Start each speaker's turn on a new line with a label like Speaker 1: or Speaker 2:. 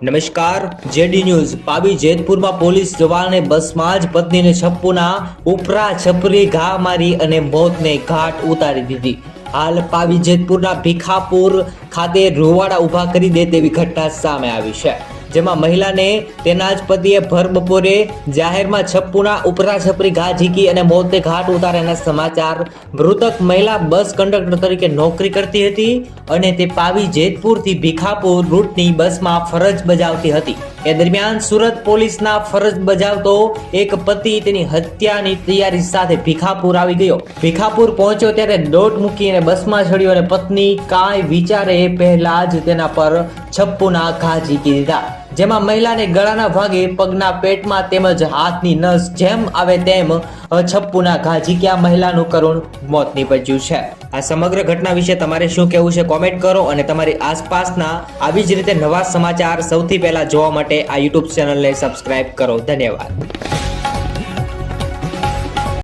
Speaker 1: નમસ્કાર, JD news. પાવી જેતપુરમાં police જવાને બસમાં જ પત્નીને છપ્પુના ઉપરા છપરી ઘા મારી અને મોતને ઘાટ ઉતારી દીધી. હાલ પાવી જેતપુરના ભીખાપુર ખાતે રૂવાડા ઊભા કરી દે તેવી ઘટના સામે આવી છે, જેમાં મહિલાને તેના જ પતિએ ભર બપોરે જાહેરમાં છપ્પુના ઉપરા છપરી ઘા ઝીકી અને મોતને ઘાટ ઉતાર્યાના સમાચાર. મૃતક મહિલા બસ કંડક્ટર તરીકે નોકરી કરતી હતી અને તે પાવી જેતપુરથી ભીખાપુર રૂટની બસમાં ફરજ બજાવતી હતી. એ દરમિયાન સુરત પોલીસના ફરજ બજાવતો એક પતિ તેની હત્યાની તૈયારી સાથે ભીખાપુર આવી ગયો. ભીખાપુર પહોંચ્યો ત્યારે દોટ મૂકીને બસમાં ચડ્યો અને પત્ની કાંઈ વિચારે એ પહેલા જ તેના પર છપ્પુના ઘા ઝીકી દીધા, જેમાં મહિલાને ગળાના ભાગે, પગના પેટમાં તેમજ હાથની નસ જેમ આવે તેમ છપ્પુના ઘા ઝીક્યા. મહિલાનું કરુણ મોત નીપજ્યું છે. આ સમગ્ર ઘટના વિશે તમારે શું કહેવું છે કોમેન્ટ કરો, અને તમારી આસપાસના આવી જ રીતે નવા સમાચાર સૌથી પહેલા જોવા માટે આ યુટ્યુબ ચેનલને સબસ્ક્રાઇબ કરો. ધન્યવાદ.